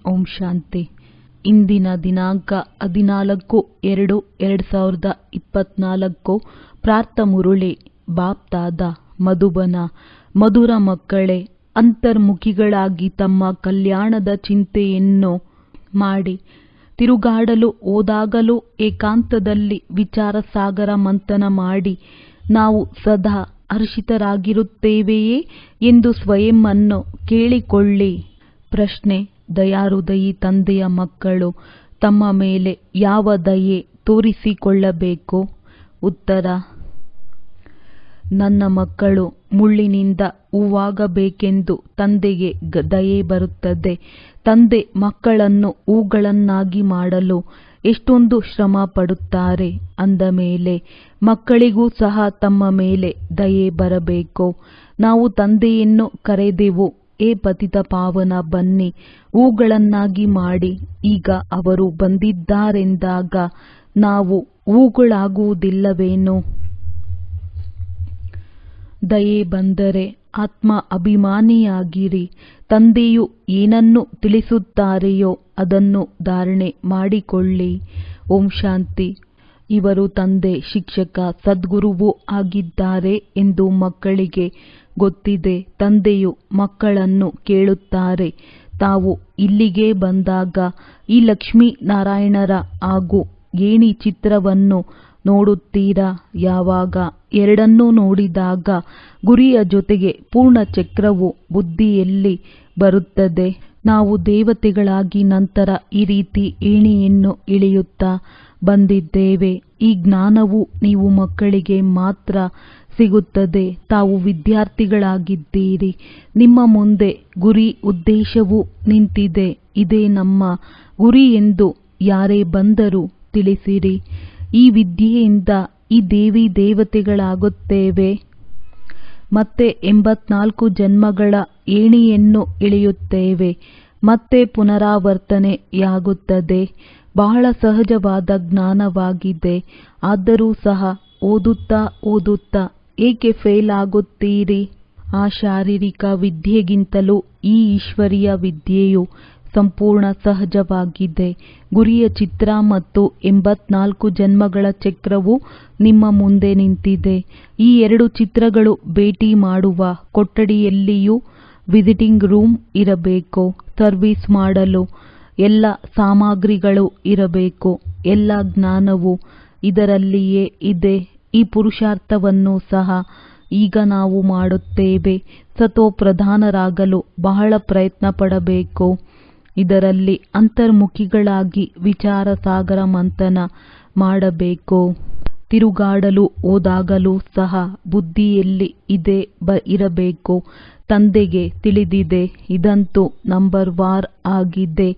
ಓಂ ಶಾಂತಿ. ಇಂದಿನ ದಿನಾಂಕ 14/2/2024. ಪ್ರಾರ್ಥ ಮುರುಳಿ. ಬಾಪ್ತಾದ ಮಧುಬನ. ಮಧುರ ಮಕ್ಕಳೇ, ಅಂತರ್ಮುಖಿಗಳಾಗಿ ತಮ್ಮ ಕಲ್ಯಾಣದ ಚಿಂತೆಯನ್ನು ಮಾಡಿ ತಿರುಗಾಡಲು ಹೋದಾಗಲೂ ಏಕಾಂತದಲ್ಲಿ ವಿಚಾರ ಸಾಗರ ಮಂಥನ ಮಾಡಿ ನಾವು ಸದಾ ಹರ್ಷಿತರಾಗಿರುತ್ತೇವೆಯೇ ಎಂದು ಸ್ವಯಂವನ್ನು ಕೇಳಿಕೊಳ್ಳಿ. ಪ್ರಶ್ನೆ: ದಯಾಹೃದಯಿ ತಂದೆಯ ಮಕ್ಕಳು ತಮ್ಮ ಮೇಲೆ ಯಾವ ದಯೆ ತೋರಿಸಿಕೊಳ್ಳಬೇಕು? ಉತ್ತರ: ನನ್ನ ಮಕ್ಕಳು ಮುಳ್ಳಿನಿಂದ ಹೂವಾಗಬೇಕೆಂದು ತಂದೆಗೆ ದಯೆ ಬರುತ್ತದೆ. ತಂದೆ ಮಕ್ಕಳನ್ನು ಹೂಗಳನ್ನಾಗಿ ಮಾಡಲು ಎಷ್ಟೊಂದು ಶ್ರಮ ಪಡುತ್ತಾರೆ. ಅಂದ ಮೇಲೆ ಮಕ್ಕಳಿಗೂ ಸಹ ತಮ್ಮ ಮೇಲೆ ದಯೆ ಬರಬೇಕು. ನಾವು ತಂದೆಯನ್ನು ಕರೆದೆವು, ಏ ಪತಿತ ಪಾವನ, ಬನ್ನಿ ಹೂಗಳನ್ನಾಗಿ ಮಾಡಿ. ಈಗ ಅವರು ಬಂದಿದ್ದಾರೆಂದಾಗ ನಾವು ಹೂಗಳಾಗುವುದಿಲ್ಲವೇನು? ದಯೆ ಬಂದರೆ ಆತ್ಮ ಅಭಿಮಾನಿಯಾಗಿರಿ. ತಂದೆಯು ಏನನ್ನು ತಿಳಿಸುತ್ತಾರೆಯೋ ಅದನ್ನು ಧಾರಣೆ ಮಾಡಿಕೊಳ್ಳಿ. ಓಂ ಶಾಂತಿ. ಇವರು ತಂದೆ, ಶಿಕ್ಷಕ, ಸದ್ಗುರುವೂ ಆಗಿದ್ದಾರೆ ಎಂದು ಮಕ್ಕಳಿಗೆ ಗೊತ್ತಿದೆ. ತಂದೆಯು ಮಕ್ಕಳನ್ನು ಕೇಳುತ್ತಾರೆ, ತಾವು ಇಲ್ಲಿಗೆ ಬಂದಾಗ ಈ ಲಕ್ಷ್ಮೀ ನಾರಾಯಣರ ಹಾಗೂ ಏಣಿ ಚಿತ್ರವನ್ನು ನೋಡುತ್ತೀರಾ? ಯಾವಾಗ ಎರಡನ್ನೂ ನೋಡಿದಾಗ ಗುರಿಯ ಜೊತೆಗೆ ಪೂರ್ಣ ಚಕ್ರವು ಬುದ್ಧಿಯಲ್ಲಿ ಬರುತ್ತದೆ. ನಾವು ದೇವತೆಗಳಾಗಿ ನಂತರ ಈ ರೀತಿ ಏಣಿಯನ್ನು ಇಳಿಯುತ್ತಾ ಬಂದಿದ್ದೇವೆ. ಈ ಜ್ಞಾನವು ನೀವು ಮಕ್ಕಳಿಗೆ ಮಾತ್ರ ಸಿಗುತ್ತದೆ. ತಾವು ವಿದ್ಯಾರ್ಥಿಗಳಾಗಿದ್ದೀರಿ. ನಿಮ್ಮ ಮುಂದೆ ಗುರಿ ಉದ್ದೇಶವು ನಿಂತಿದೆ. ಇದೇ ನಮ್ಮ ಗುರಿ ಎಂದು ಯಾರೇ ಬಂದರೂ ತಿಳಿಸಿರಿ. ಈ ವಿದ್ಯೆಯಿಂದ ಈ ದೇವಿ ದೇವತೆಗಳಾಗುತ್ತೇವೆ. ಮತ್ತೆ 84 ಜನ್ಮಗಳ ಏಣಿಯನ್ನು ಇಳಿಯುತ್ತೇವೆ. ಮತ್ತೆ ಪುನರಾವರ್ತನೆಯಾಗುತ್ತದೆ. ಬಹಳ ಸಹಜವಾದ ಜ್ಞಾನವಾಗಿದೆ. ಆದರೂ ಸಹ ಓದುತ್ತಾ ಏಕೆ ಫೇಲ್ ಆಗುತ್ತೀರಿ? ಆ ಶಾರೀರಿಕ ವಿದ್ಯೆಗಿಂತಲೂ ಈ ಈಶ್ವರೀಯ ವಿದ್ಯೆಯು ಸಂಪೂರ್ಣ ಸಹಜವಾಗಿದೆ. ಗುರಿಯ ಚಿತ್ರ ಮತ್ತು 84 ಜನ್ಮಗಳ ಚಕ್ರವು ನಿಮ್ಮ ಮುಂದೆ ನಿಂತಿದೆ. ಈ 2 ಚಿತ್ರಗಳು ಭೇಟಿ ಮಾಡುವ ಕೊಠಡಿಯಲ್ಲಿಯೂ ವಿಸಿಟಿಂಗ್ ರೂಮ್ ಇರಬೇಕು. ಸರ್ವಿಸ್ ಮಾಡಲು ಎಲ್ಲ ಸಾಮಗ್ರಿಗಳು ಇರಬೇಕು. ಎಲ್ಲ ಜ್ಞಾನವು ಇದರಲ್ಲಿಯೇ ಇದೆ. ಈ ಪುರುಷಾರ್ಥವನ್ನು ಸಹ ಈಗ ನಾವು ಮಾಡುತ್ತೇವೆ. ಸತೋಪ್ರಧಾನರಾಗಲು ಬಹಳ ಪ್ರಯತ್ನ ಪಡಬೇಕು. ಇದರಲ್ಲಿ ಅಂತರ್ಮುಖಿಗಳಾಗಿ ವಿಚಾರ ಸಾಗರ ಮಂಥನ ಮಾಡಬೇಕು. ತಿರುಗಾಡಲು ಹೋದಾಗಲೂ ಸಹ ಬುದ್ಧಿಯಲ್ಲಿ ಇದೇ ಇರಬೇಕು. ತಂದೆಗೆ ತಿಳಿದಿದೆ. ಇದಂತೂ ನಂಬರ್ ವಾರ್ ಆಗಿದೆ.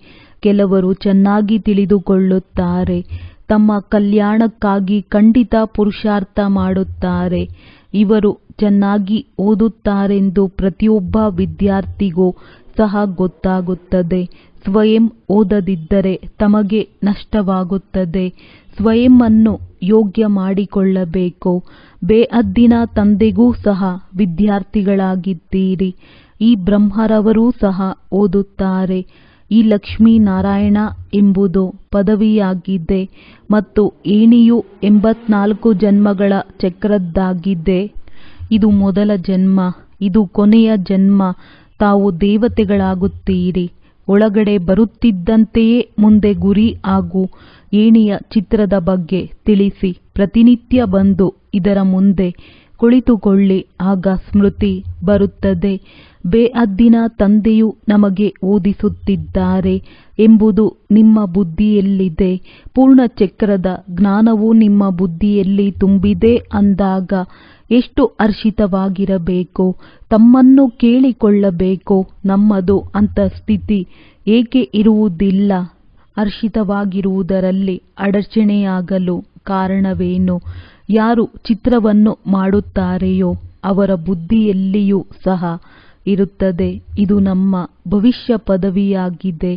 ಕೆಲವರು ಚೆನ್ನಾಗಿ ತಿಳಿದುಕೊಳ್ಳುತ್ತಾರೆ. ತಮ್ಮ ಕಲ್ಯಾಣಕ್ಕಾಗಿ ಖಂಡಿತ ಪುರುಷಾರ್ಥ ಮಾಡುತ್ತಾರೆ. ಇವರು ಚೆನ್ನಾಗಿ ಓದುತ್ತಾರೆಂದು ಪ್ರತಿಯೊಬ್ಬ ವಿದ್ಯಾರ್ಥಿಗೂ ಸಹ ಗೊತ್ತಾಗುತ್ತದೆ. ಸ್ವಯಂ ಓದದಿದ್ದರೆ ತಮಗೆ ನಷ್ಟವಾಗುತ್ತದೆ. ಸ್ವಯಂವನ್ನು ಯೋಗ್ಯ ಮಾಡಿಕೊಳ್ಳಬೇಕು. ಬೇಹದ್ದಿನ ತಂದೆಗೂ ಸಹ ವಿದ್ಯಾರ್ಥಿಗಳಾಗಿದ್ದೀರಿ. ಈ ಬ್ರಹ್ಮರವರೂ ಸಹ ಓದುತ್ತಾರೆ. ಈ ಲಕ್ಷ್ಮೀ ನಾರಾಯಣ ಎಂಬುದು ಪದವಿಯಾಗಿದೆ ಮತ್ತು ಏಣಿಯು 84 ಜನ್ಮಗಳ ಚಕ್ರದ್ದಾಗಿದೆ. ಇದು ಮೊದಲ ಜನ್ಮ, ಇದು ಕೊನೆಯ ಜನ್ಮ. ತಾವು ದೇವತೆಗಳಾಗುತ್ತೀರಿ. ಒಳಗಡೆ ಬರುತ್ತಿದ್ದಂತೆಯೇ ಮುಂದೆ ಗುರಿ ಹಾಗೂ ಏಣಿಯ ಚಿತ್ರದ ಬಗ್ಗೆ ತಿಳಿಸಿ. ಪ್ರತಿನಿತ್ಯ ಬಂದು ಇದರ ಮುಂದೆ ಕುಳಿತುಕೊಳ್ಳಿ. ಆಗ ಸ್ಮೃತಿ ಬರುತ್ತದೆ. ಬೇಹದ್ದಿನ ತಂದೆಯು ನಮಗೆ ಓದಿಸುತ್ತಿದ್ದಾರೆ ಎಂಬುದು ನಿಮ್ಮ ಬುದ್ಧಿಯಲ್ಲಿದೆ. ಪೂರ್ಣ ಚಕ್ರದ ಜ್ಞಾನವು ನಿಮ್ಮ ಬುದ್ಧಿಯಲ್ಲಿ ತುಂಬಿದೆ ಅಂದಾಗ ಎಷ್ಟು ಹರ್ಷಿತವಾಗಿರಬೇಕು. ತಮ್ಮನ್ನು ಕೇಳಿಕೊಳ್ಳಬೇಕು, ನಮ್ಮದು ಅಂಥ ಸ್ಥಿತಿ ಏಕೆ ಇರುವುದಿಲ್ಲ? ಹರ್ಷಿತವಾಗಿರುವುದರಲ್ಲಿ ಅಡಚಣೆಯಾಗಲು ಕಾರಣವೇನು? ಯಾರು ಚಿತ್ರವನ್ನು ಮಾಡುತ್ತಾರೆಯೋ ಅವರ ಬುದ್ಧಿಯಲ್ಲಿಯೂ ಸಹ ಇರುತ್ತದೆ. ಇದು ನಮ್ಮ ಭವಿಷ್ಯ ಪದವಿಯಾಗಿದೆ.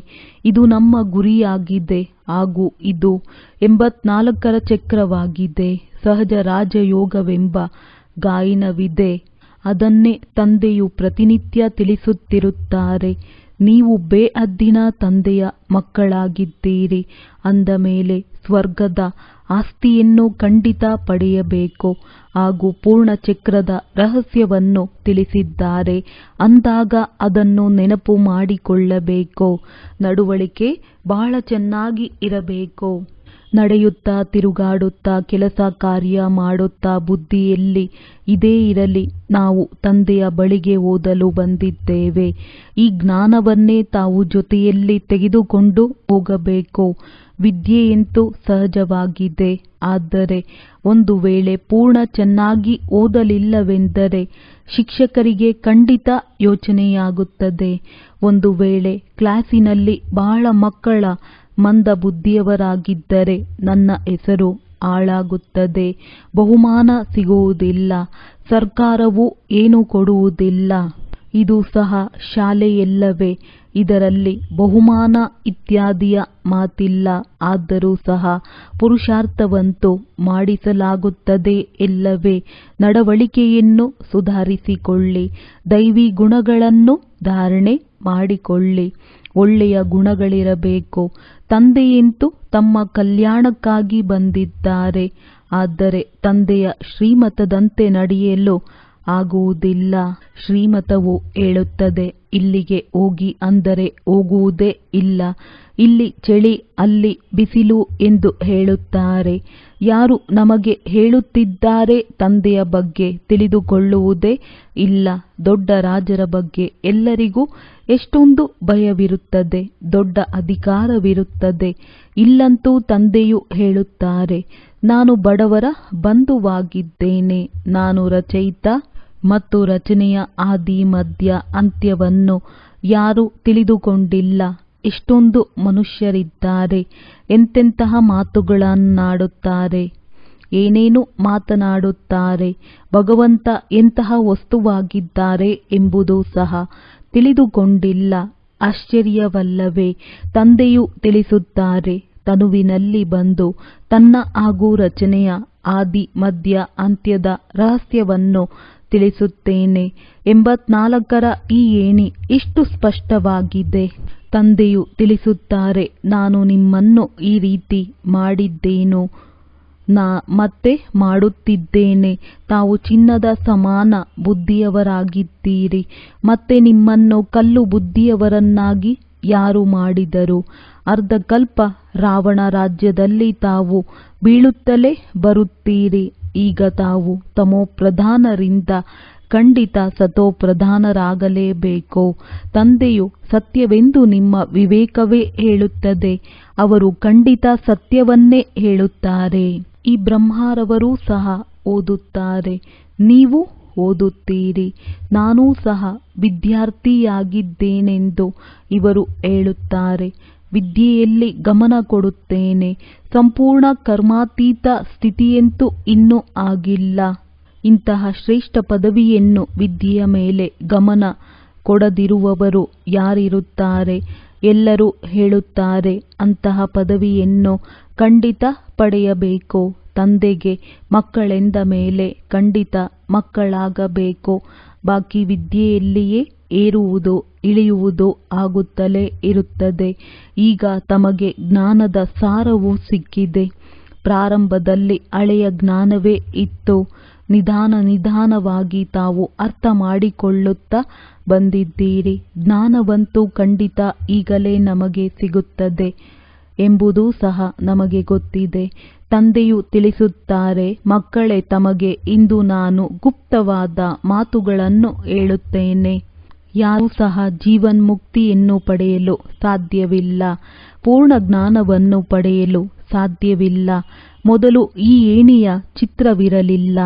ಇದು ನಮ್ಮ ಗುರಿಯಾಗಿದೆ ಹಾಗೂ ಇದು 84ರ ಚಕ್ರವಾಗಿದೆ. ಸಹಜ ರಾಜಯೋಗವೆಂಬ ಗಾಯನವಿದೆ. ಅದನ್ನೇ ತಂದೆಯು ಪ್ರತಿನಿತ್ಯ ತಿಳಿಸುತ್ತಿರುತ್ತಾರೆ. ನೀವು ಬೇಅದ್ದಿನ ತಂದೆಯ ಮಕ್ಕಳಾಗಿದ್ದೀರಿ. ಅಂದ ಮೇಲೆ ಸ್ವರ್ಗದ ಆಸ್ತಿಯನ್ನು ಖಂಡಿತ ಪಡೆಯಬೇಕು ಹಾಗೂ ಪೂರ್ಣಚಕ್ರದ ರಹಸ್ಯವನ್ನು ತಿಳಿಸಿದ್ದಾರೆ ಅಂದಾಗ ಅದನ್ನು ನೆನಪು ಮಾಡಿಕೊಳ್ಳಬೇಕು. ನಡವಳಿಕೆ ಬಹಳ ಚೆನ್ನಾಗಿ ಇರಬೇಕು. ನಡೆಯುತ್ತಾ ತಿರುಗಾಡುತ್ತಾ ಕೆಲಸ ಕಾರ್ಯ ಮಾಡುತ್ತಾ ಬುದ್ಧಿಯಲ್ಲಿ ಇದೇ ಇರಲಿ, ನಾವು ತಂದೆಯ ಬಳಿಗೆ ಓದಲು ಬಂದಿದ್ದೇವೆ. ಈ ಜ್ಞಾನವನ್ನೇ ತಾವು ಜೊತೆಯಲ್ಲಿ ತೆಗೆದುಕೊಂಡು ಹೋಗಬೇಕು. ವಿದ್ಯೆಯಂತೂ ಸಹಜವಾಗಿದೆ. ಆದರೆ ಒಂದು ವೇಳೆ ಪೂರ್ಣ ಚೆನ್ನಾಗಿ ಓದಲಿಲ್ಲವೆಂದರೆ ಶಿಕ್ಷಕರಿಗೆ ಖಂಡಿತ ಯೋಚನೆಯಾಗುತ್ತದೆ. ಒಂದು ವೇಳೆ ಕ್ಲಾಸಿನಲ್ಲಿ ಬಹಳ ಮಕ್ಕಳ ಮಂದ ಬುದ್ಧಿಯವರಾಗಿದ್ದರೆ ನನ್ನ ಹೆಸರು ಹಾಳಾಗುತ್ತದೆ. ಬಹುಮಾನ ಸಿಗುವುದಿಲ್ಲ, ಸರ್ಕಾರವು ಏನೂ ಕೊಡುವುದಿಲ್ಲ. ಇದು ಸಹ ಶಾಲೆಯಲ್ಲವೇ? ಇದರಲ್ಲಿ ಬಹುಮಾನ ಇತ್ಯಾದಿಯ ಮಾತಿಲ್ಲ. ಆದರೂ ಸಹ ಪುರುಷಾರ್ಥವಂತೂ ಮಾಡಿಸಲಾಗುತ್ತದೆ ಎಲ್ಲವೇ? ನಡವಳಿಕೆಯನ್ನು ಸುಧಾರಿಸಿಕೊಳ್ಳಿ, ದೈವಿ ಗುಣಗಳನ್ನು ಧಾರಣೆ ಮಾಡಿಕೊಳ್ಳಿ. ಒಳ್ಳೆಯ ಗುಣಗಳಿರಬೇಕು. ತಂದೆಯಂತೂ ತಮ್ಮ ಕಲ್ಯಾಣಕ್ಕಾಗಿ ಬಂದಿದ್ದಾರೆ. ಆದರೆ ತಂದೆಯ ಶ್ರೀಮತದಂತೆ ನಡೆಯಲು ಆಗುವುದಿಲ್ಲ. ಶ್ರೀಮತವು ಹೇಳುತ್ತದೆ ಇಲ್ಲಿಗೆ ಹೋಗಿ ಅಂದರೆ ಹೋಗುವುದೇ ಇಲ್ಲ. ಇಲ್ಲಿ ಚಳಿ ಅಲ್ಲಿ ಬಿಸಿಲು ಎಂದು ಹೇಳುತ್ತಾರೆ. ಯಾರು ನಮಗೆ ಹೇಳುತ್ತಿದ್ದಾರೆ ತಂದೆಯ ಬಗ್ಗೆ ತಿಳಿದುಕೊಳ್ಳುವುದೇ ಇಲ್ಲ. ದೊಡ್ಡ ರಾಜರ ಬಗ್ಗೆ ಎಲ್ಲರಿಗೂ ಎಷ್ಟೊಂದು ಭಯವಿರುತ್ತದೆ, ದೊಡ್ಡ ಅಧಿಕಾರವಿರುತ್ತದೆ. ಇಲ್ಲಂತೂ ತಂದೆಯು ಹೇಳುತ್ತಾರೆ, ನಾನು ಬಡವರ ಬಂಧುವಾಗಿದ್ದೇನೆ. ನಾನು ರಚಯಿತ ಮತ್ತು ರಚನೆಯ ಆದಿ ಮಧ್ಯ ಅಂತ್ಯವನ್ನು ಯಾರೂ ತಿಳಿದುಕೊಂಡಿಲ್ಲ. ಎಷ್ಟೊಂದು ಮನುಷ್ಯರಿದ್ದಾರೆ, ಎಂತೆಂತಹ ಮಾತುಗಳನ್ನಾಡುತ್ತಾರೆ, ಏನೇನು ಮಾತನಾಡುತ್ತಾರೆ. ಭಗವಂತ ಎಂತಹ ವಸ್ತುವಾಗಿದ್ದಾರೆ ಎಂಬುದು ಸಹ ತಿಳಿದುಕೊಂಡಿಲ್ಲ. ಆಶ್ಚರ್ಯವಲ್ಲವೇ? ತಂದೆಯು ತಿಳಿಸುತ್ತಾರೆ, ತನುವಿನಲ್ಲಿ ಬಂದು ತನ್ನ ಹಾಗೂ ರಚನೆಯ ಆದಿ ಮಧ್ಯ ಅಂತ್ಯದ ರಹಸ್ಯವನ್ನು ತಿಳಿಸುತ್ತೇನೆ. 84ರ ಈ ಏಣಿ ಇಷ್ಟು ಸ್ಪಷ್ಟವಾಗಿದೆ. ತಂದೆಯು ತಿಳಿಸುತ್ತಾರೆ, ನಾನು ನಿಮ್ಮನ್ನು ಈ ರೀತಿ ಮಾಡಿದ್ದೇನು, ಮತ್ತೆ ಮಾಡುತ್ತಿದ್ದೇನೆ. ತಾವು ಚಿನ್ನದ ಸಮಾನ ಬುದ್ಧಿಯವರಾಗಿದ್ದೀರಿ. ಮತ್ತೆ ನಿಮ್ಮನ್ನು ಕಲ್ಲು ಬುದ್ಧಿಯವರನ್ನಾಗಿ ಯಾರು ಮಾಡಿದರು? ಅರ್ಧಕಲ್ಪ ರಾವಣ ರಾಜ್ಯದಲ್ಲಿ ತಾವು ಬೀಳುತ್ತಲೇ ಬರುತ್ತೀರಿ. ಈಗ ತಾವು ತಮೋಪ್ರಧಾನರಿಂದ ಖಂಡಿತ ಸತೋಪ್ರಧಾನರಾಗಲೇಬೇಕು. ತಂದೆಯು ಸತ್ಯವೆಂದು ನಿಮ್ಮ ವಿವೇಕವೇ ಹೇಳುತ್ತದೆ. ಅವರು ಖಂಡಿತ ಸತ್ಯವನ್ನೇ ಹೇಳುತ್ತಾರೆ. ಈ ಬ್ರಹ್ಮರವರೂ ಸಹ ಓದುತ್ತಾರೆ, ನೀವು ಓದುತ್ತೀರಿ. ನಾನೂ ಸಹ ವಿದ್ಯಾರ್ಥಿಯಾಗಿದ್ದೇನೆಂದು ಇವರು ಹೇಳುತ್ತಾರೆ. ವಿದ್ಯೆಯಲ್ಲಿ ಗಮನ ಕೊಡುತ್ತೇನೆ. ಸಂಪೂರ್ಣ ಕರ್ಮಾತೀತ ಸ್ಥಿತಿಯಂತೂ ಇನ್ನೂ ಆಗಿಲ್ಲ. ಇಂತಹ ಶ್ರೇಷ್ಠ ಪದವಿಯನ್ನು ವಿದ್ಯೆಯ ಮೇಲೆ ಗಮನ ಕೊಡದಿರುವವರು ಯಾರಿರುತ್ತಾರೆ? ಎಲ್ಲರೂ ಹೇಳುತ್ತಾರೆ, ಅಂತಹ ಪದವಿಯನ್ನು ಖಂಡಿತ ಪಡೆಯಬೇಕು. ತಂದೆಗೆ ಮಕ್ಕಳೆಂದ ಮೇಲೆ ಖಂಡಿತ ಮಕ್ಕಳಾಗಬೇಕು. ಬಾಕಿ ವಿದ್ಯೆಯಲ್ಲಿಯೇ ಏರುವುದು ಇಳಿಯುವುದು ಆಗುತ್ತಲೇ ಇರುತ್ತದೆ. ಈಗ ತಮಗೆ ಜ್ಞಾನದ ಸಾರವು ಸಿಕ್ಕಿದೆ. ಪ್ರಾರಂಭದಲ್ಲಿ ಹಳೆಯ ಜ್ಞಾನವೇ ಇತ್ತು. ನಿಧಾನವಾಗಿ ತಾವು ಅರ್ಥ ಮಾಡಿಕೊಳ್ಳುತ್ತಾ ಬಂದಿದ್ದೀರಿ. ಜ್ಞಾನವಂತೂ ಖಂಡಿತ ಈಗಲೇ ನಮಗೆ ಸಿಗುತ್ತದೆ ಎಂಬುದೂ ಸಹ ನಮಗೆ ಗೊತ್ತಿದೆ. ತಂದೆಯು ತಿಳಿಸುತ್ತಾರೆ, ಮಕ್ಕಳೇ, ತಮಗೆ ಇಂದು ನಾನು ಗುಪ್ತವಾದ ಮಾತುಗಳನ್ನು ಹೇಳುತ್ತೇನೆ. ಯಾರೂ ಸಹ ಜೀವನ್ಮುಕ್ತಿಯನ್ನು ಪಡೆಯಲು ಸಾಧ್ಯವಿಲ್ಲ. ಪೂರ್ಣ ಜ್ಞಾನವನ್ನು ಪಡೆಯಲು ಸಾಧ್ಯವಿಲ್ಲ. ಮೊದಲು ಈ ಏಣಿಯ ಚಿತ್ರವಿರಲಿಲ್ಲ.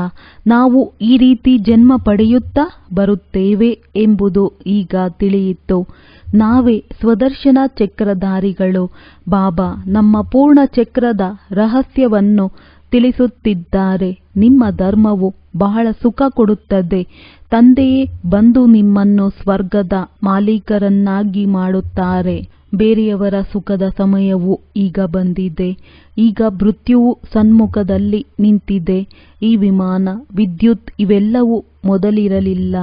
ನಾವು ಈ ರೀತಿ ಜನ್ಮ ಪಡೆಯುತ್ತಾ ಬರುತ್ತೇವೆ ಎಂಬುದು ಈಗ ತಿಳಿಯಿತು. ನಾವೇ ಸ್ವದರ್ಶನ ಚಕ್ರಧಾರಿಗಳು. ಬಾಬಾ ನಮ್ಮ ಪೂರ್ಣ ಚಕ್ರದ ರಹಸ್ಯವನ್ನು ತಿಳಿಸುತ್ತಿದ್ದಾರೆ. ನಿಮ್ಮ ಧರ್ಮವು ಬಹಳ ಸುಖ ಕೊಡುತ್ತದೆ. ತಂದೆಯೇ ಬಂದು ನಿಮ್ಮನ್ನು ಸ್ವರ್ಗದ ಮಾಲೀಕರನ್ನಾಗಿ ಮಾಡುತ್ತಾರೆ. ಬೇರೆಯವರ ಸುಖದ ಸಮಯವು ಈಗ ಬಂದಿದೆ. ಈಗ ಮೃತ್ಯುವು ಸನ್ಮುಖದಲ್ಲಿ ನಿಂತಿದೆ. ಈ ವಿಮಾನ, ವಿದ್ಯುತ್ ಇವೆಲ್ಲವೂ ಮೊದಲಿರಲಿಲ್ಲ.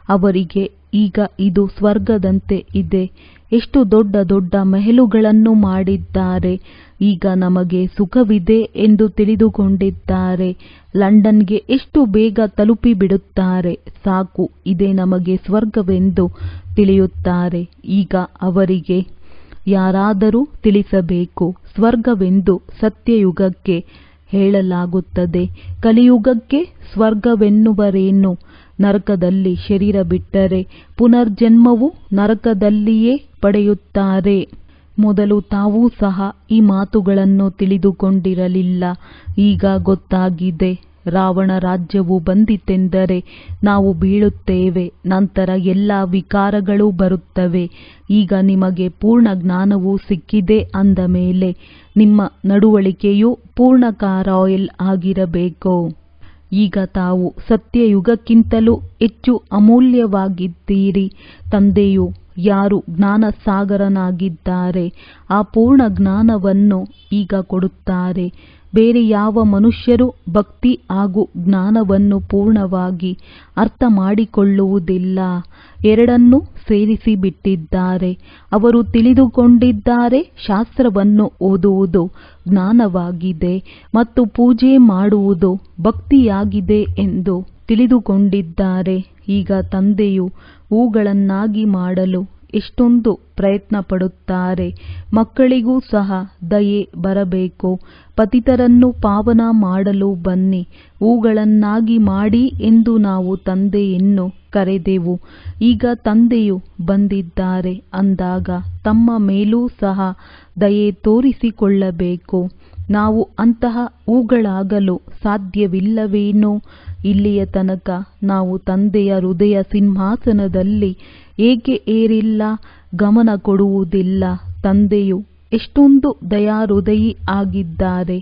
ಅವರಿಗೆ ಈಗ ಇದು ಸ್ವರ್ಗದಂತೆ ಇದೆ. ಎಷ್ಟು ದೊಡ್ಡ ದೊಡ್ಡ ಮೆಹಲುಗಳನ್ನು ಮಾಡಿದ್ದಾರೆ. ಈಗ ನಮಗೆ ಸುಖವಿದೆ ಎಂದು ತಿಳಿದುಕೊಂಡಿದ್ದಾರೆ. ಲಂಡನ್ಗೆ ಎಷ್ಟು ಬೇಗ ತಲುಪಿಬಿಡುತ್ತಾರೆ. ಸಾಕು, ಇದೇ ನಮಗೆ ಸ್ವರ್ಗವೆಂದು ತಿಳಿಯುತ್ತಾರೆ. ಈಗ ಅವರಿಗೆ ಯಾರಾದರೂ ತಿಳಿಸಬೇಕು. ಸ್ವರ್ಗವೆಂದು ಸತ್ಯಯುಗಕ್ಕೆ ಹೇಳಲಾಗುತ್ತದೆ. ಕಲಿಯುಗಕ್ಕೆ ಸ್ವರ್ಗವೆನ್ನುವರೇನು? ನರಕದಲ್ಲಿ ಶರೀರ ಬಿಟ್ಟರೆ ಪುನರ್ಜನ್ಮವು ನರಕದಲ್ಲಿಯೇ ಪಡೆಯುತ್ತಾರೆ. ಮೊದಲು ತಾವೂ ಸಹ ಈ ಮಾತುಗಳನ್ನು ತಿಳಿದುಕೊಂಡಿರಲಿಲ್ಲ. ಈಗ ಗೊತ್ತಾಗಿದೆ. ರಾವಣ ರಾಜ್ಯವು ಬಂದಿತೆಂದರೆ ನಾವು ಬೀಳುತ್ತೇವೆ. ನಂತರ ಎಲ್ಲ ವಿಕಾರಗಳು ಬರುತ್ತವೆ. ಈಗ ನಿಮಗೆ ಪೂರ್ಣ ಜ್ಞಾನವೂ ಸಿಕ್ಕಿದೆ ಅಂದ ಮೇಲೆ ನಿಮ್ಮ ನಡವಳಿಕೆಯು ಪೂರ್ಣ ಕಾರಾಯಿಲ್ ಆಗಿರಬೇಕು. ಈಗ ತಾವು ಸತ್ಯಯುಗಕ್ಕಿಂತಲೂ ಹೆಚ್ಚು ಅಮೂಲ್ಯವಾಗಿದ್ದೀರಿ. ತಂದೆಯು ಯಾರು ಜ್ಞಾನಸಾಗರನಾಗಿದ್ದಾರೆ ಆ ಪೂರ್ಣ ಜ್ಞಾನವನ್ನು ಈಗ ಕೊಡುತ್ತಾರೆ. ಬೇರೆ ಯಾವ ಮನುಷ್ಯರು ಭಕ್ತಿ ಹಾಗೂ ಜ್ಞಾನವನ್ನು ಪೂರ್ಣವಾಗಿ ಅರ್ಥ ಮಾಡಿಕೊಳ್ಳುವುದಿಲ್ಲ. ಎರಡನ್ನೂ ಸೇರಿಸಿ ಬಿಟ್ಟಿದ್ದಾರೆ. ಅವರು ತಿಳಿದುಕೊಂಡಿದ್ದಾರೆ ಶಾಸ್ತ್ರವನ್ನು ಓದುವುದು ಜ್ಞಾನವಾಗಿದೆ ಮತ್ತು ಪೂಜೆ ಮಾಡುವುದು ಭಕ್ತಿಯಾಗಿದೆ ಎಂದು ತಿಳಿದುಕೊಂಡಿದ್ದಾರೆ. ಈಗ ತಂದೆಯು ಹೂಗಳನ್ನಾಗಿ ಮಾಡಲು ಎಷ್ಟೊಂದು ಪ್ರಯತ್ನ ಪಡುತ್ತಾರೆ. ಮಕ್ಕಳಿಗೂ ಸಹ ದಯೆ ಬರಬೇಕು. ಪತಿತರನ್ನು ಪಾವನ ಮಾಡಲು ಬನ್ನಿ, ಹೂಗಳನ್ನಾಗಿ ಮಾಡಿ ಎಂದು ನಾವು ತಂದೆಯನ್ನು ಕರೆದೆವು. ಈಗ ತಂದೆಯು ಬಂದಿದ್ದಾರೆ ಅಂದಾಗ ತಮ್ಮ ಮೇಲೂ ಸಹ ದಯೆ ತೋರಿಸಿಕೊಳ್ಳಬೇಕು. ನಾವು ಅಂತಹ ಹೂಗಳಾಗಲು ಸಾಧ್ಯವಿಲ್ಲವೇನೋ? ಇಲ್ಲಿಯ ತನಕ ನಾವು ತಂದೆಯ ಹೃದಯ ಸಿಂಹಾಸನದಲ್ಲಿ ಏಕೆ ಏರಿಲ್ಲ? ಗಮನ ಕೊಡುವುದಿಲ್ಲ. ತಂದೆಯು ಎಷ್ಟೊಂದು ದಯಾಹೃದಯಿ ಆಗಿದ್ದಾರೆ.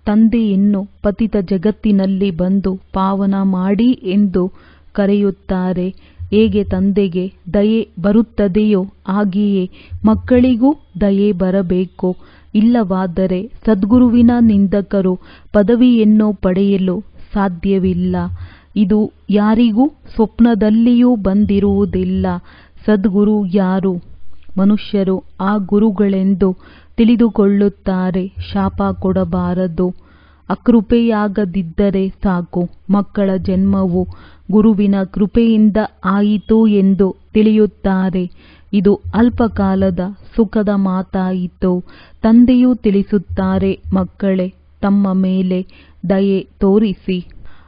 ತಂದೆಯನ್ನು ಪತಿತ ಜಗತ್ತಿನಲ್ಲಿ ಬಂದು ಪಾವನ ಮಾಡಿ ಎಂದು ಕರೆಯುತ್ತಾರೆ. ಹೇಗೆ ತಂದೆಗೆ ದಯೆ ಬರುತ್ತದೆಯೋ ಹಾಗೆಯೇ ಮಕ್ಕಳಿಗೂ ದಯೆ ಬರಬೇಕು. ಇಲ್ಲವಾದರೆ ಸದ್ಗುರುವಿನ ನಿಂದಕರು ಪದವಿಯನ್ನು ಪಡೆಯಲು ಸಾಧ್ಯವಿಲ್ಲ. ಇದು ಯಾರಿಗೂ ಸ್ವಪ್ನದಲ್ಲಿಯೂ ಬಂದಿರುವುದಿಲ್ಲ. ಸದ್ಗುರು ಯಾರು? ಮನುಷ್ಯರು ಆ ಗುರುಗಳೆಂದು ತಿಳಿದುಕೊಳ್ಳುತ್ತಾರೆ. ಶಾಪ ಕೊಡಬಾರದು. ಅಕೃಪೆಯಾಗದಿದ್ದರೆ ಸಾಕು. ಮಕ್ಕಳ ಜನ್ಮವು ಗುರುವಿನ ಕೃಪೆಯಿಂದ ಆಯಿತು ಎಂದು ತಿಳಿಯುತ್ತಾರೆ. ಇದು ಅಲ್ಪಕಾಲದ ಸುಖದ ಮಾತಾಯಿತು. ತಂದೆಯು ತಿಳಿಸುತ್ತಾರೆ, ಮಕ್ಕಳೇ, ತಮ್ಮ ಮೇಲೆ ದಯೆ ತೋರಿಸಿ.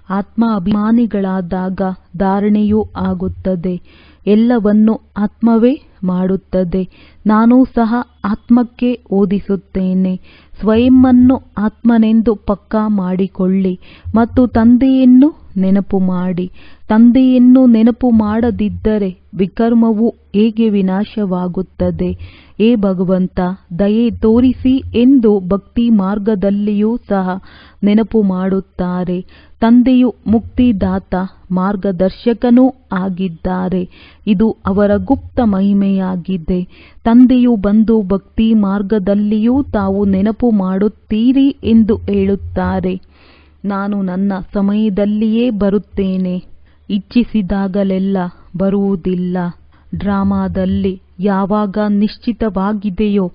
ಆತ್ಮ ಅಭಿಮಾನಿಗಳಾದಾಗ ಧಾರಣೆಯೂ ಆಗುತ್ತದೆ. ಎಲ್ಲವನ್ನೂ ಆತ್ಮವೇ ಮಾಡುತ್ತದೆ. ನಾನೂ ಸಹ ಆತ್ಮಕ್ಕೆ ಓದಿಸುತ್ತೇನೆ. ಸ್ವಯಂವನ್ನು ಆತ್ಮನೆಂದು ಪಕ್ಕಾ ಮಾಡಿಕೊಳ್ಳಿ ಮತ್ತು ತಂದೆಯನ್ನು ನೆನಪು ಮಾಡಿ. ತಂದೆಯನ್ನು ನೆನಪು ಮಾಡದಿದ್ದರೆ ವಿಕರ್ಮವು ಹೇಗೆ ವಿನಾಶವಾಗುತ್ತದೆ? ಹೇ ಭಗವಂತ, ದಯೆ ತೋರಿಸಿ ಎಂದು ಭಕ್ತಿ ಮಾರ್ಗದಲ್ಲಿಯೂ ಸಹ ನೆನಪು ಮಾಡುತ್ತಾರೆ. ತಂದೆಯು ಮುಕ್ತಿದಾತ ಮಾರ್ಗದರ್ಶಕನೂ ಆಗಿದ್ದಾರೆ. ಇದು ಅವರ ಗುಪ್ತ ಮಹಿಮೆಯಾಗಿದೆ. ತಂದೆಯು ಬಂದು ಭಕ್ತಿ ಮಾರ್ಗದಲ್ಲಿಯೂ ತಾವು ನೆನಪು ಮಾಡುತ್ತೀರಿ ಎಂದು ಹೇಳುತ್ತಾರೆ. ನಾನು ನನ್ನ ಸಮಯದಲ್ಲಿಯೇ ಬರುತ್ತೇನೆ. ಇಚ್ಛಿಸಿದಾಗಲೆಲ್ಲ ಬರುವುದಿಲ್ಲ. ಡ್ರಾಮಾದಲ್ಲಿ ಯಾವಾಗ ನಿಶ್ಚಿತವಾಗಿದೆಯೋ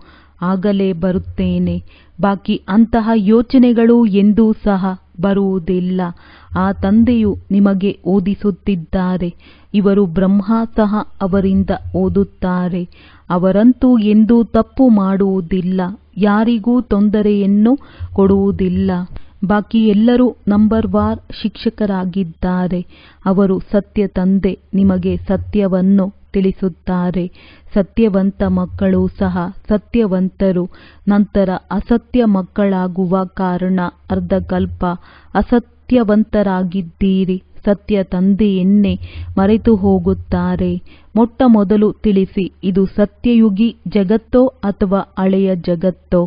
ಆಗಲೇ ಬರುತ್ತೇನೆ. ಬಾಕಿ ಅಂತಹ ಯೋಚನೆಗಳು ಎಂದೂ ಸಹ ಬರುವುದಿಲ್ಲ. ಆ ತಂದೆಯು ನಿಮಗೆ ಓದಿಸುತ್ತಿದ್ದಾರೆ. ಇವರು ಬ್ರಹ್ಮ ಸಹ ಅವರಿಂದ ಓದುತ್ತಾರೆ. ಅವರಂತೂ ಎಂದೂ ತಪ್ಪು ಮಾಡುವುದಿಲ್ಲ. ಯಾರಿಗೂ ತೊಂದರೆಯನ್ನು ಕೊಡುವುದಿಲ್ಲ. ಬಾಕಿ ಎಲ್ಲರೂ ನಂಬರ್ವಾರ್ ಶಿಕ್ಷಕರಾಗಿದ್ದಾರೆ. ಅವರು ಸತ್ಯ ತಂದೆ ನಿಮಗೆ ಸತ್ಯವನ್ನು ತಿಳಿಸುತ್ತಾರೆ. ಸತ್ಯವಂತ ಮಕ್ಕಳು ಸಹ ಸತ್ಯವಂತರು. ನಂತರ ಅಸತ್ಯ ಮಕ್ಕಳಾಗುವ ಕಾರಣ ಅರ್ಧಕಲ್ಪ ಅಸತ್ಯವಂತರಾಗಿದ್ದೀರಿ. ಸತ್ಯ ತಂದೆಯನ್ನೇ ಮರೆತು ಹೋಗುತ್ತಾರೆ. ಮೊಟ್ಟ ಮೊದಲು ತಿಳಿಸಿ, ಇದು ಸತ್ಯಯುಗಿ ಜಗತ್ತೋ ಅಥವಾ ಹಳೆಯ ಜಗತ್ತೋ?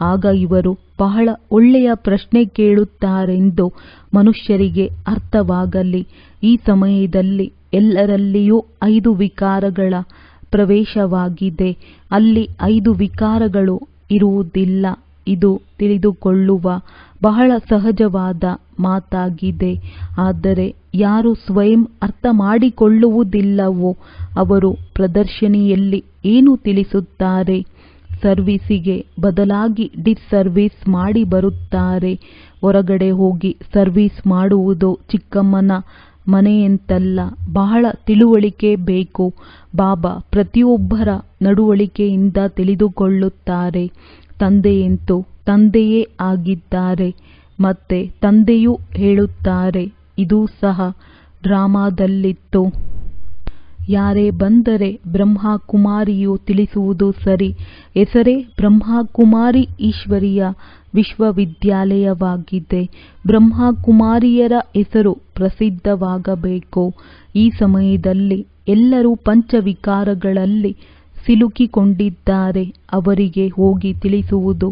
ಆಗ ಇವರು ಬಹಳ ಒಳ್ಳೆಯ ಪ್ರಶ್ನೆ ಕೇಳುತ್ತಾರೆಂದು ಮನುಷ್ಯರಿಗೆ ಅರ್ಥವಾಗಲಿ. ಈ ಸಮಯದಲ್ಲಿ ಎಲ್ಲರಲ್ಲಿಯೂ 5 ವಿಕಾರಗಳ ಪ್ರವೇಶವಾಗಿದೆ. ಅಲ್ಲಿ 5 ವಿಕಾರಗಳು ಇರುವುದಿಲ್ಲ. ಇದು ತಿಳಿದುಕೊಳ್ಳುವ ಬಹಳ ಸಹಜವಾದ ಮಾತಾಗಿದೆ. ಆದರೆ ಯಾರು ಸ್ವಯಂ ಅರ್ಥ ಮಾಡಿಕೊಳ್ಳುವುದಿಲ್ಲವೋ ಅವರು ಪ್ರದರ್ಶನಿಯಲ್ಲಿ ಏನು ತಿಳಿಸುತ್ತಾರೆ? ಸರ್ವೀಸಿಗೆ ಬದಲಾಗಿ ಡಿಸ್ಸರ್ವೀಸ್ ಮಾಡಿ ಬರುತ್ತಾರೆ. ಹೊರಗಡೆ ಹೋಗಿ ಸರ್ವೀಸ್ ಮಾಡುವುದು ಚಿಕ್ಕಮ್ಮನ ಮನೆಯಂತಲ್ಲ. ಬಹಳ ತಿಳುವಳಿಕೆ ಬೇಕು. ಬಾಬಾ ಪ್ರತಿಯೊಬ್ಬರ ನಡವಳಿಕೆಯಿಂದ ತಿಳಿದುಕೊಳ್ಳುತ್ತಾರೆ. ತಂದೆಯಂತೂ ತಂದೆಯೇ ಆಗಿದ್ದಾರೆ. ಮತ್ತೆ ತಂದೆಯೂ ಹೇಳುತ್ತಾರೆ, ಇದು ಸಹ ಡ್ರಾಮಾದಲ್ಲಿತ್ತು. ಯಾರೇ ಬಂದರೆ ಬ್ರಹ್ಮಕುಮಾರಿಯು ತಿಳಿಸುವುದು ಸರಿ. ಹೆಸರೇ ಬ್ರಹ್ಮಕುಮಾರಿ ಈಶ್ವರೀಯ ವಿಶ್ವವಿದ್ಯಾಲಯವಾಗಿದೆ. ಬ್ರಹ್ಮಕುಮಾರಿಯರ ಹೆಸರು ಪ್ರಸಿದ್ಧವಾಗಬೇಕು. ಈ ಸಮಯದಲ್ಲಿ ಎಲ್ಲರೂ ಪಂಚವಿಕಾರಗಳಲ್ಲಿ ಸಿಲುಕಿಕೊಂಡಿದ್ದಾರೆ. ಅವರಿಗೆ ಹೋಗಿ ತಿಳಿಸುವುದು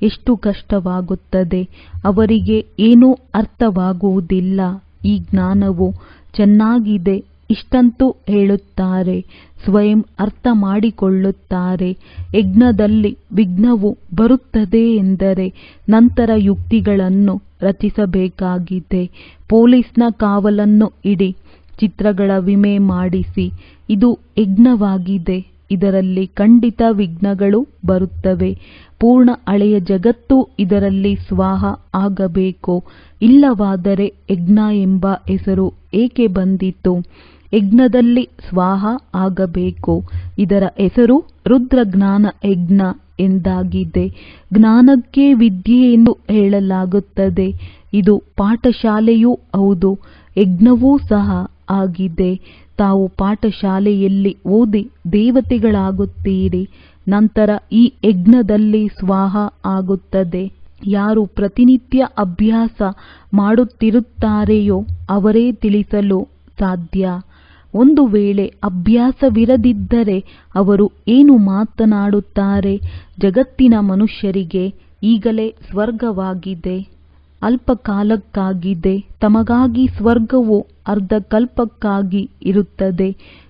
ಎಷ್ಟು ಕಷ್ಟವಾಗುತ್ತದೆ. ಅವರಿಗೆ ಏನೂ ಅರ್ಥವಾಗುವುದಿಲ್ಲ. ಈ ಜ್ಞಾನವು ಚೆನ್ನಾಗಿದೆ ಇಷ್ಟಂತೂ ಹೇಳುತ್ತಾರೆ. ಸ್ವಯಂ ಅರ್ಥ ಮಾಡಿಕೊಳ್ಳುತ್ತಾರೆ. ಯಜ್ಞದಲ್ಲಿ ವಿಘ್ನವು ಬರುತ್ತದೆ ಎಂದರೆ ನಂತರ ಯುಕ್ತಿಗಳನ್ನು ರಚಿಸಬೇಕಾಗಿದೆ. ಪೊಲೀಸ್ನ ಕಾವಲನ್ನು ಇಡಿ, ಚಿತ್ರಗಳ ವಿಮೆ ಮಾಡಿಸಿ. ಇದು ಯಜ್ಞವಾಗಿದೆ. ಇದರಲ್ಲಿ ಖಂಡಿತ ವಿಘ್ನಗಳು ಬರುತ್ತವೆ. ಪೂರ್ಣ ಹಳೆಯ ಜಗತ್ತು ಇದರಲ್ಲಿ ಸ್ವಾಹ ಆಗಬೇಕು. ಇಲ್ಲವಾದರೆ ಯಜ್ಞ ಎಂಬ ಹೆಸರು ಏಕೆ ಬಂದಿತು? ಯಜ್ಞದಲ್ಲಿ ಸ್ವಾಹ ಆಗಬೇಕು. ಇದರ ಹೆಸರು ರುದ್ರಜ್ಞಾನ ಯಜ್ಞ ಎಂದಾಗಿದೆ. ಜ್ಞಾನಕ್ಕೆ ವಿದ್ಯೆ ಎಂದು ಹೇಳಲಾಗುತ್ತದೆ. ಇದು ಪಾಠಶಾಲೆಯೂ ಹೌದು, ಯಜ್ಞವೂ ಸಹ ಆಗಿದೆ. ತಾವು ಪಾಠಶಾಲೆಯಲ್ಲಿ ಓದಿ ದೇವತೆಗಳಾಗುತ್ತೀರಿ. ನಂತರ ಈ ಯಜ್ಞದಲ್ಲಿ ಸ್ವಾಹ ಆಗುತ್ತದೆ. ಯಾರು ಪ್ರತಿನಿತ್ಯ ಅಭ್ಯಾಸ ಮಾಡುತ್ತಿರುತ್ತಾರೆಯೋ ಅವರೇ ತಿಳಿಸಲು ಸಾಧ್ಯ. ಒಂದು ವೇಳೆ ಅಭ್ಯಾಸವಿರದಿದ್ದರೆ ಅವರು ಏನು ಮಾತನಾಡುತ್ತಾರೆ? ಜಗತ್ತಿನ ಮನುಷ್ಯರಿಗೆ ಈಗಲೇ ಸ್ವರ್ಗವಾಗಿದೆ, ಅಲ್ಪಕಾಲಕ್ಕಾಗಿದೆ. ತಮಗಾಗಿ ಸ್ವರ್ಗವು ಅರ್ಧಕಲ್ಪಕ್ಕಾಗಿ ಇರುತ್ತದೆ.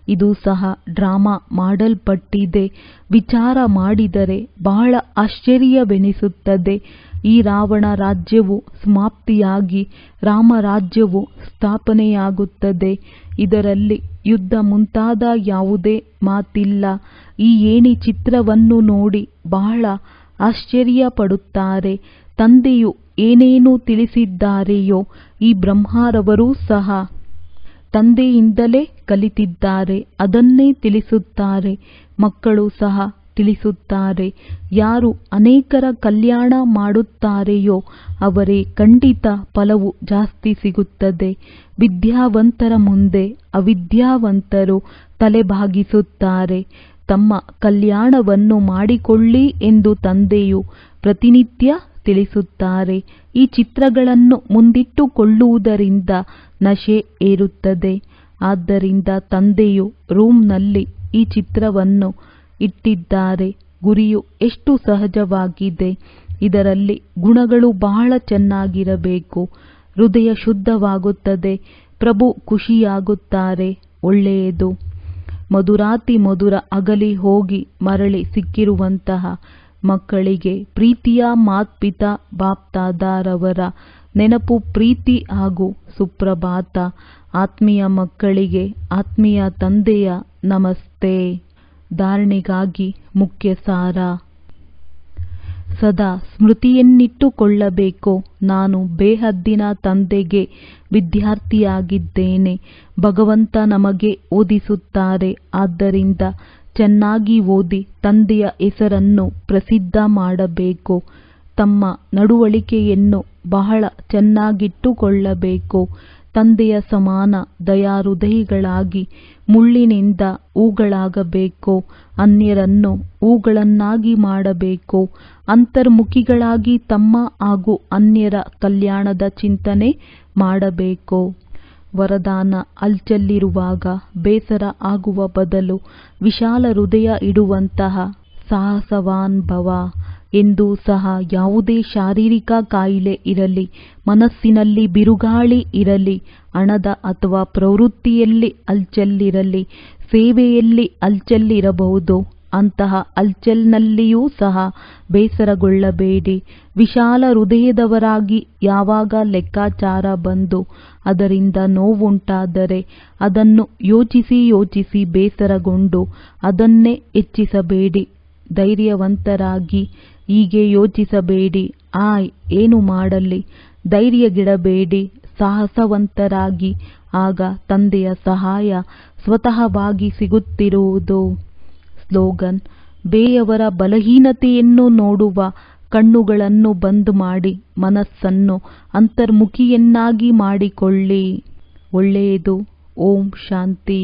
ಇದು ಸಹ ಡ್ರಾಮಾ ಮಾಡಲ್ಪಟ್ಟಿದೆ. ವಿಚಾರ ಮಾಡಿದರೆ ಬಹಳ ಆಶ್ಚರ್ಯವೆನಿಸುತ್ತದೆ. ಈ ರಾವಣ ರಾಜ್ಯವು ಸಮಾಪ್ತಿಯಾಗಿ ರಾಮರಾಜ್ಯವು ಸ್ಥಾಪನೆಯಾಗುತ್ತದೆ. ಇದರಲ್ಲಿ ಯುದ್ಧ ಮುಂತಾದ ಯಾವುದೇ ಮಾತಿಲ್ಲ. ಈ ಏಣಿ ಚಿತ್ರವನ್ನು ನೋಡಿ ಬಹಳ ಆಶ್ಚರ್ಯಪಡುತ್ತಾರೆ. ತಂದೆಯು ಏನೇನು ತಿಳಿಸಿದ್ದಾರೆಯೋ ಈ ಬ್ರಹ್ಮರವರೂ ಸಹ ತಂದೆಯಿಂದಲೇ ಕಲಿತಿದ್ದಾರೆ. ಅದನ್ನೇ ತಿಳಿಸುತ್ತಾರೆ. ಮಕ್ಕಳು ಸಹ ತಿಳಿಸುತ್ತಾರೆ. ಯಾರು ಅನೇಕರ ಕಲ್ಯಾಣ ಮಾಡುತ್ತಾರೆಯೋ ಅವರೇ ಖಂಡಿತ ಫಲವು ಜಾಸ್ತಿ ಸಿಗುತ್ತದೆ. ವಿದ್ಯಾವಂತರ ಮುಂದೆ ಅವಿದ್ಯಾವಂತರು ತಲೆಬಾಗಿಸುತ್ತಾರೆ. ತಮ್ಮ ಕಲ್ಯಾಣವನ್ನು ಮಾಡಿಕೊಳ್ಳಿ ಎಂದು ತಂದೆಯು ಪ್ರತಿನಿತ್ಯ ತಿಳಿಸುತ್ತಾರೆ. ಈ ಚಿತ್ರಗಳನ್ನು ಮುಂದಿಟ್ಟುಕೊಳ್ಳುವುದರಿಂದ ನಶೆ ಏರುತ್ತದೆ. ಆದ್ದರಿಂದ ತಂದೆಯು ರೂಮ್ನಲ್ಲಿ ಈ ಚಿತ್ರವನ್ನು ಇಟ್ಟಿದ್ದಾರೆ. ಗುರಿಯು ಎಷ್ಟು ಸಹಜವಾಗಿದೆ. ಇದರಲ್ಲಿ ಗುಣಗಳು ಬಹಳ ಚೆನ್ನಾಗಿರಬೇಕು. ಹೃದಯ ಶುದ್ಧವಾಗುತ್ತದೆ. ಪ್ರಭು ಖುಷಿಯಾಗುತ್ತಾರೆ. ಒಳ್ಳೆಯದು. ಮಧುರಾತಿ ಮಧುರ ಅಗಲಿ ಹೋಗಿ ಮರಳಿ ಸಿಕ್ಕಿರುವಂತಹ ಮಕ್ಕಳಿಗೆ ಪ್ರೀತಿಯ ಮಾತ್ಪಿತಾ ಬಾಪ್ದಾದಾರವರ ನೆನಪು, ಪ್ರೀತಿ ಹಾಗೂ ಸುಪ್ರಭಾತ. ಆತ್ಮೀಯ ಮಕ್ಕಳಿಗೆ ಆತ್ಮೀಯ ತಂದೆಯ ನಮಸ್ತೆ. ಧಾರಣೆಗಾಗಿ ಮುಖ್ಯ ಸಾರ. ಸದಾ ಸ್ಮೃತಿಯನ್ನಿಟ್ಟುಕೊಳ್ಳಬೇಕು. ನಾನು ಬೇಹದ್ದಿನ ತಂದೆಗೆ ವಿದ್ಯಾರ್ಥಿಯಾಗಿದ್ದೇನೆ. ಭಗವಂತ ನಮಗೆ ಓದಿಸುತ್ತಾರೆ. ಆದ್ದರಿಂದ ಚೆನ್ನಾಗಿ ಓದಿ ತಂದೆಯ ಹೆಸರನ್ನು ಪ್ರಸಿದ್ಧ ಮಾಡಬೇಕು. ತಮ್ಮ ನಡವಳಿಕೆಯನ್ನು ಬಹಳ ಚೆನ್ನಾಗಿಟ್ಟುಕೊಳ್ಳಬೇಕು. ತಂದೆಯ ಸಮಾನ ದಯಾಹೃದಯಿಗಳಾಗಿ ಮುಳ್ಳಿನಿಂದ ಹೂಗಳಾಗಬೇಕು. ಅನ್ಯರನ್ನು ಹೂಗಳನ್ನಾಗಿ ಮಾಡಬೇಕು. ಅಂತರ್ಮುಖಿಗಳಾಗಿ ತಮ್ಮ ಹಾಗೂ ಅನ್ಯರ ಕಲ್ಯಾಣದ ಚಿಂತನೆ ಮಾಡಬೇಕು. ವರದಾನ. ಹಲ್ಚಲ್ಲಿರುವಾಗ ಬೇಸರ ಆಗುವ ಬದಲು ವಿಶಾಲ ಹೃದಯ ಇಡುವಂತಹ ಸಾಹಸವಾನ್ ಭವ. ಎಂದೂ ಸಹ ಯಾವುದೇ ಶಾರೀರಿಕ ಕಾಯಿಲೆ ಇರಲಿ, ಮನಸ್ಸಿನಲ್ಲಿ ಬಿರುಗಾಳಿ ಇರಲಿ, ಹಣದ ಅಥವಾ ಪ್ರವೃತ್ತಿಯಲ್ಲಿ ಹಲ್ಚಲ್ಲಿರಲಿ, ಸೇವೆಯಲ್ಲಿ ಹಲ್ಚಲ್ಲಿರಬಹುದು. ಅಂತಹ ಹಲ್ಚಲ್ನಲ್ಲಿಯೂ ಸಹ ಬೇಸರಗೊಳ್ಳಬೇಡಿ. ವಿಶಾಲ ಹೃದಯದವರಾಗಿ ಯಾವಾಗ ಲೆಕ್ಕಾಚಾರ ಬಂದು ಅದರಿಂದ ನೋವುಂಟಾದರೆ ಅದನ್ನು ಯೋಚಿಸಿ ಯೋಚಿಸಿ ಬೇಸರಗೊಂಡು ಅದನ್ನೇ ಹೆಚ್ಚಿಸಬೇಡಿ. ಧೈರ್ಯವಂತರಾಗಿ ಹೀಗೆ ಯೋಚಿಸಬೇಡಿ, ಏನು ಮಾಡಲಿ, ಧೈರ್ಯಗೆಡಬೇಡಿ, ಸಾಹಸವಂತರಾಗಿ. ಆಗ ತಂದೆಯ ಸಹಾಯ ಸ್ವತಃವಾಗಿ ಸಿಗುತ್ತಿರುವುದು. ಸ್ಲೋಗನ್: ಬೇರೆಯವರ ಬಲಹೀನತೆಯನ್ನು ನೋಡುವ ಕಣ್ಣುಗಳನ್ನು ಬಂದ್ ಮಾಡಿ ಮನಸ್ಸನ್ನು ಅಂತರ್ಮುಖಿಯನ್ನಾಗಿ ಮಾಡಿಕೊಳ್ಳಿ. ಒಳ್ಳೆಯದು. ಓಂ ಶಾಂತಿ.